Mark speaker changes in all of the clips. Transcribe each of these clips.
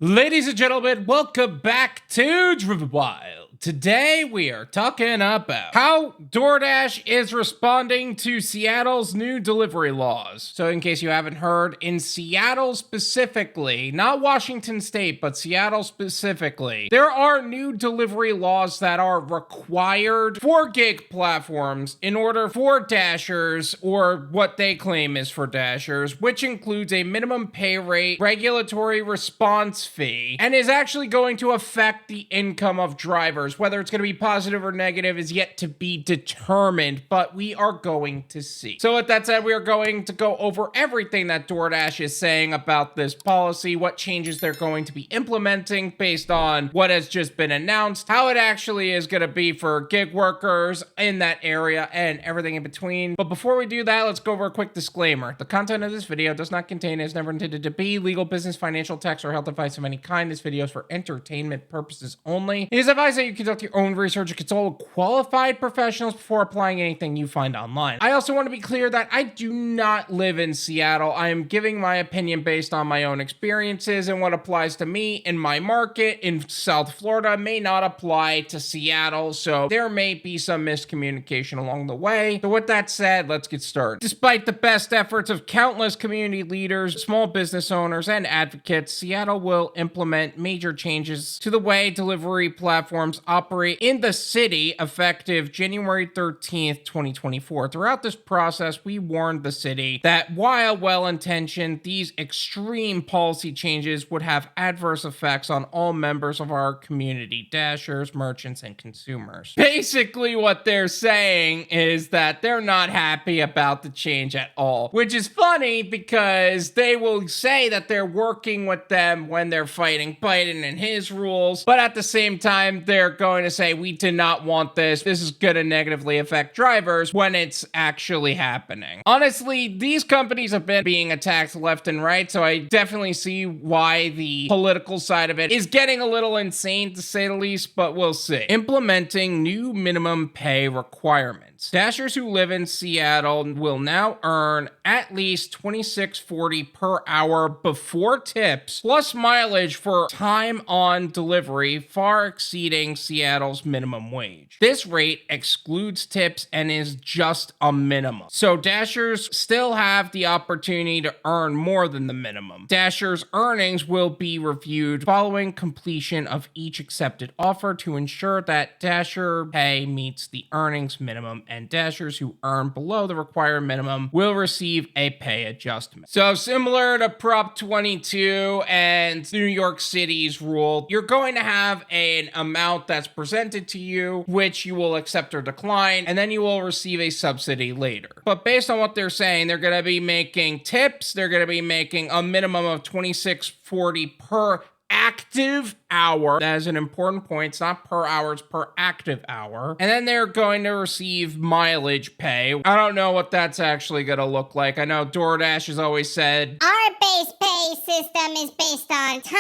Speaker 1: Ladies and gentlemen, welcome back to Driven Wyld. Today we are talking about how DoorDash is responding to Seattle's new delivery laws. So in case you haven't heard, in Seattle specifically, not Washington State, but Seattle specifically, there are new delivery laws that are required for gig platforms in order for Dashers, or what they claim is for Dashers, which includes a minimum pay rate, regulatory response fee, and is actually going to affect the income of drivers. Whether it's going to be positive or negative is yet to be determined, but we are going to see. So with that said, we are going to go over everything that DoorDash is saying about this policy, what changes they're going to be implementing based on what has just been announced, how it actually is going to be for gig workers in that area, and everything in between. But before we do that, let's go over a quick disclaimer. The content of this video does not contain, is never intended to be, legal, business, financial, tax, or health advice of any kind. This video is for entertainment purposes only. It is advised that you conduct your own research and consult qualified professionals before applying anything you find online. I also want to be clear that I do not live in Seattle. I am giving my opinion based on my own experiences, and what applies to me in my market in South Florida may not apply to Seattle, so there may be some miscommunication along the way. So with that said, let's get started. Despite the best efforts of countless community leaders, small business owners, and advocates, Seattle will implement major changes to the way delivery platforms operate in the city effective January 13th, 2024. Throughout this process, we warned the city that while well-intentioned, these extreme policy changes would have adverse effects on all members of our community, Dashers, merchants, and consumers. Basically, what they're saying is that they're not happy about the change at all, which is funny because they will say that they're working with them when they're fighting Biden and his rules, but at the same time, they're going to say, we do not want this. This is going to negatively affect drivers when it's actually happening. Honestly, these companies have been being attacked left and right, so I definitely see why the political side of it is getting a little insane, to say the least, but we'll see. Implementing new minimum pay requirements. Dashers who live in Seattle will now earn at least $26.40 per hour before tips, plus mileage for time on delivery far exceeding Seattle's minimum wage. This rate excludes tips and is just a minimum. So Dashers still have the opportunity to earn more than the minimum. Dashers' earnings will be reviewed following completion of each accepted offer to ensure that Dasher pay meets the earnings minimum, and Dashers who earn below the required minimum will receive a pay adjustment. So similar to Prop 22 and New York City's rule, you're going to have an amount that's presented to you, which you will accept or decline, and then you will receive a subsidy later. But based on what they're saying, they're going to be making tips, they're going to be making a minimum of $26.40 per active hour. That is an important point. It's not per hour, it's per active hour. And then they're going to receive mileage pay. I don't know what that's actually going to look like. I know DoorDash has always said,
Speaker 2: our base pay system is based on time,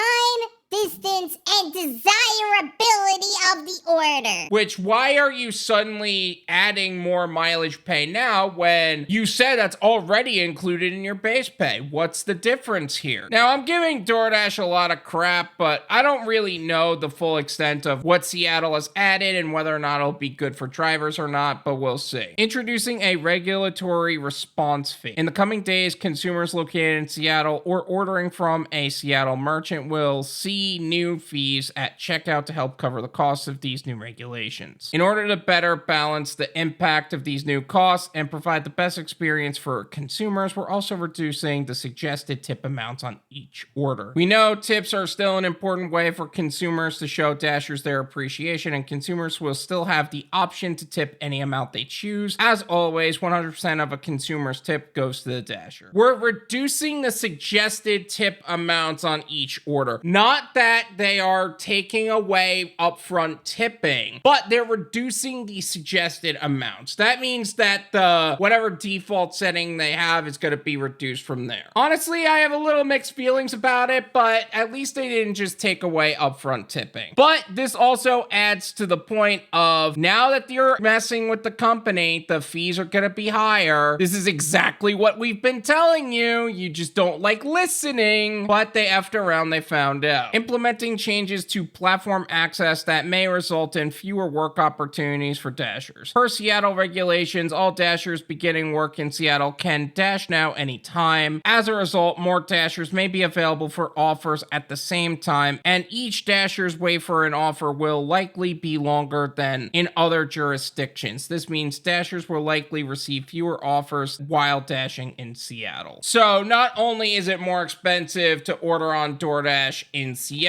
Speaker 2: distance, and desirability of the order.
Speaker 1: Which, why are you suddenly adding more mileage pay now when you said that's already included in your base pay? What's the difference here? Now, I'm giving DoorDash a lot of crap, but I don't really know the full extent of what Seattle has added and whether or not it'll be good for drivers or not, but we'll see. Introducing a regulatory response fee. In the coming days, consumers located in Seattle or ordering from a Seattle merchant will see new fees at checkout to help cover the costs of these new regulations. In order to better balance the impact of these new costs and provide the best experience for consumers, we're also reducing the suggested tip amounts on each order. We know tips are still an important way for consumers to show Dashers their appreciation, and consumers will still have the option to tip any amount they choose. As always, 100% of a consumer's tip goes to the Dasher. We're reducing the suggested tip amounts on each order. Not that they are taking away upfront tipping, but they're reducing the suggested amounts. That means that the whatever default setting they have is going to be reduced from there. Honestly, I have a little mixed feelings about it, but at least they didn't just take away upfront tipping. But this also adds to the point of, now that you're messing with the company, the fees are going to be higher. This is exactly what we've been telling you. You just don't like listening, but they effed around, they found out. implementing changes to platform access that may result in fewer work opportunities for Dashers. Per Seattle regulations, all Dashers beginning work in Seattle can dash now anytime. As a result, more Dashers may be available for offers at the same time, and each Dasher's wait for an offer will likely be longer than in other jurisdictions. This means Dashers will likely receive fewer offers while dashing in Seattle. So not only is it more expensive to order on DoorDash in Seattle,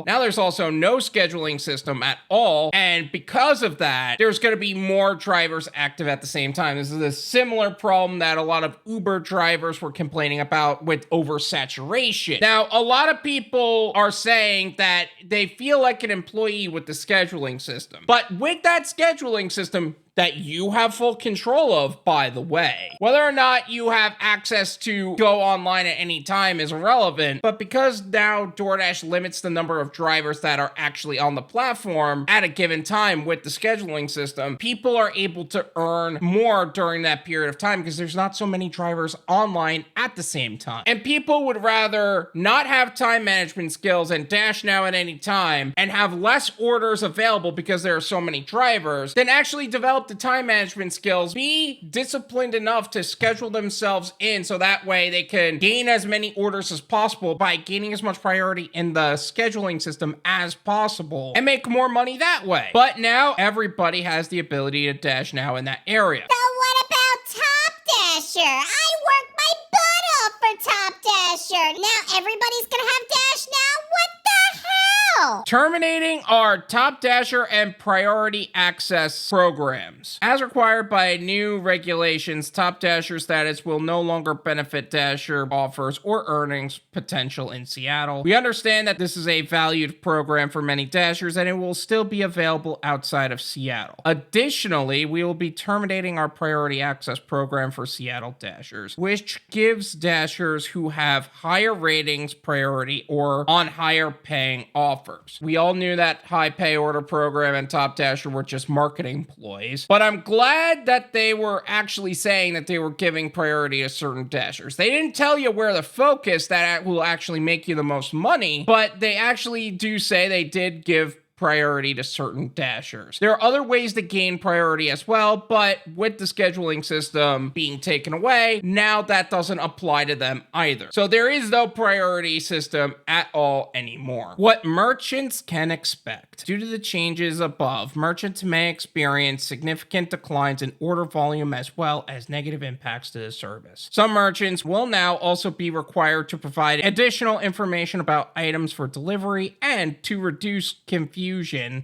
Speaker 1: now there's also no scheduling system at all, and because of that, there's going to be more drivers active at the same time. This is a similar problem that a lot of Uber drivers were complaining about with oversaturation. Now, a lot of people are saying that they feel like an employee with the scheduling system, but with that scheduling system that you have full control of, by the way. Whether or not you have access to go online at any time is irrelevant, but because now DoorDash limits the number of drivers that are actually on the platform at a given time with the scheduling system, people are able to earn more during that period of time because there's not so many drivers online at the same time. And people would rather not have time management skills and dash now at any time and have less orders available because there are so many drivers than actually develop the time management skills, be disciplined enough to schedule themselves in so that way they can gain as many orders as possible by gaining as much priority in the scheduling system as possible and make more money that way. But now everybody has the ability to dash now in that area.
Speaker 2: So what about Top Dasher? I worked my butt off for Top Dasher. Now everybody's gonna have Dash now? What the hell?
Speaker 1: Terminating our Top Dasher and Priority Access programs. As required by new regulations, Top Dasher status will no longer benefit Dasher offers or earnings potential in Seattle. We understand that this is a valued program for many Dashers and it will still be available outside of Seattle. Additionally, we will be terminating our Priority Access program for Seattle Dashers, which gives Dashers who have higher ratings priority or on higher paying offers. We all knew that high pay order program and Top Dasher were just marketing ploys, but I'm glad that they were actually saying that they were giving priority to certain Dashers. They didn't tell you where the focus that will actually make you the most money, but they actually do say they did give priority to certain Dashers. There are other ways to gain priority as well, but with the scheduling system being taken away, now that doesn't apply to them either. So there is no priority system at all anymore. What merchants can expect. Due to the changes above, merchants may experience significant declines in order volume as well as negative impacts to the service. Some merchants will now also be required to provide additional information about items for delivery and to reduce confusion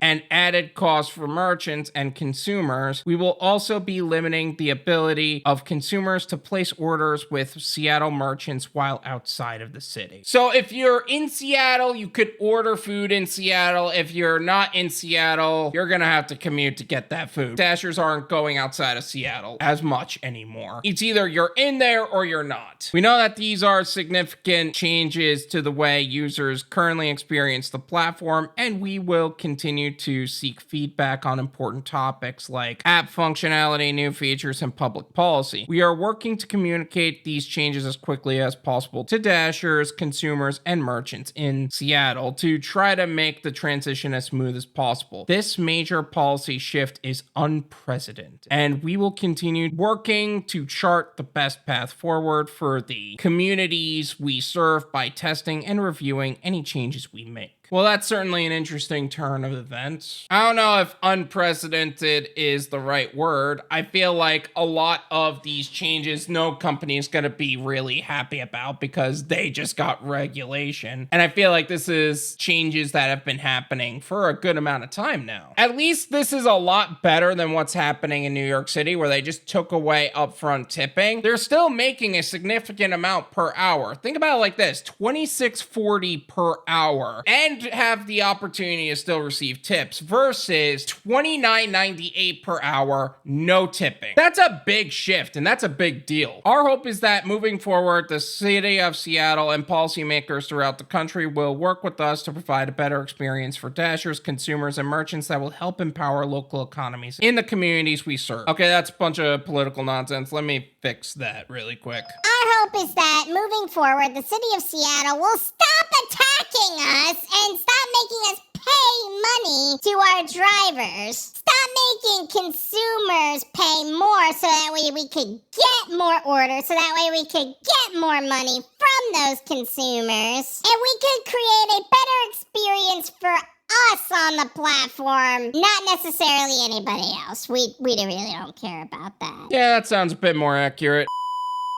Speaker 1: and added costs for merchants and consumers. We will also be limiting the ability of consumers to place orders with Seattle merchants while outside of the city. So if you're in Seattle, you could order food in Seattle. If you're not in Seattle, you're gonna have to commute to get that food. Dashers aren't going outside of Seattle as much anymore. It's either you're in there or you're not. We know that these are significant changes to the way users currently experience the platform, and we will continue to seek feedback on important topics like app functionality, new features, and public policy. We are working to communicate these changes as quickly as possible to Dashers, consumers, and merchants in Seattle to try to make the transition as smooth as possible. This major policy shift is unprecedented, and we will continue working to chart the best path forward for the communities we serve by testing and reviewing any changes we make. Well, that's certainly an interesting turn of events. I don't know if unprecedented is the right word. I feel like a lot of these changes, no company is going to be really happy about because they just got regulation. And I feel like this is changes that have been happening for a good amount of time now. At least this is a lot better than what's happening in New York City where they just took away upfront tipping. They're still making a significant amount per hour. Think about it like this, $26.40 per hour. And have the opportunity to still receive tips versus $29.98 per hour, no tipping. That's a big shift and that's a big deal. Our hope is that moving forward, the city of Seattle and policymakers throughout the country will work with us to provide a better experience for Dashers, consumers, and merchants that will help empower local economies in the communities we serve. Okay, that's a bunch of political nonsense. Let me fix that really quick.
Speaker 2: Our hope hope is that moving forward, the city of Seattle will stop attacking us and stop making us pay money to our drivers. Stop making consumers pay more so that way we could get more orders, so that way we could get more money from those consumers. And we could create a better experience for us on the platform, not necessarily anybody else. We really don't care about that.
Speaker 1: Yeah, that sounds a bit more accurate.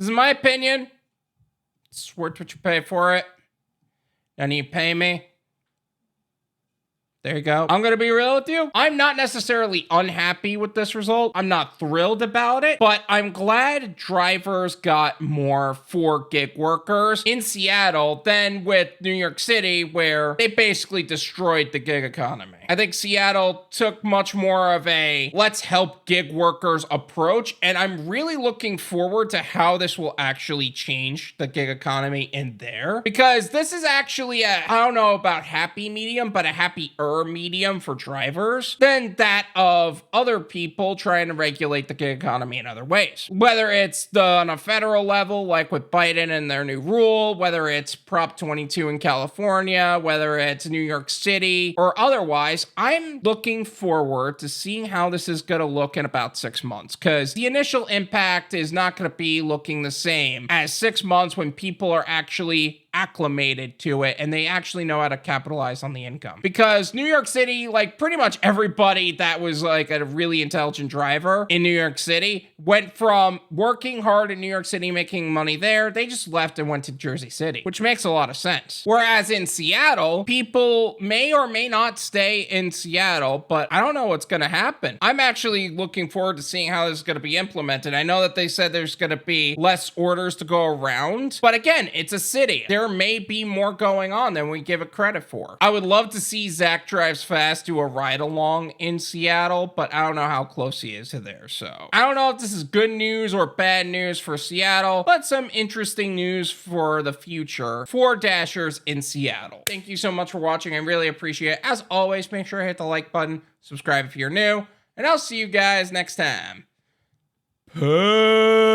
Speaker 1: This is my opinion. It's worth what you pay for it. And you pay me. There you go. I'm going to be real with you. I'm not necessarily unhappy with this result. I'm not thrilled about it, but I'm glad drivers got more for gig workers in Seattle than with New York City, where they basically destroyed the gig economy. I think Seattle took much more of a let's help gig workers approach, and I'm really looking forward to how this will actually change the gig economy in there, because this is actually I don't know about happy medium, but a happier medium for drivers than that of other people trying to regulate the gig economy in other ways. Whether it's on a federal level, like with Biden and their new rule, whether it's Prop 22 in California, whether it's New York City, or otherwise, I'm looking forward to seeing how this is going to look in about 6 months, because the initial impact is not going to be looking the same as 6 months when people are actually acclimated to it and they actually know how to capitalize on the income. Because New York City, like pretty much everybody that was like a really intelligent driver in New York City went from working hard in New York City, making money there, they just left and went to Jersey City, which makes a lot of sense. Whereas in Seattle, people may or may not stay in Seattle, but I don't know what's going to happen. I'm actually looking forward to seeing how this is going to be implemented. I know that they said there's going to be less orders to go around, but again, it's a city. There may be more going on than we give it credit for. I would love to see Zach Drives Fast do a ride along in Seattle, but I don't know how close he is to there. So I don't know if this is good news or bad news for Seattle, but some interesting news for the future for Dashers in Seattle. Thank you so much for watching. I really appreciate it. As always, make sure to hit the like button, subscribe if you're new, and I'll see you guys next time. Peace.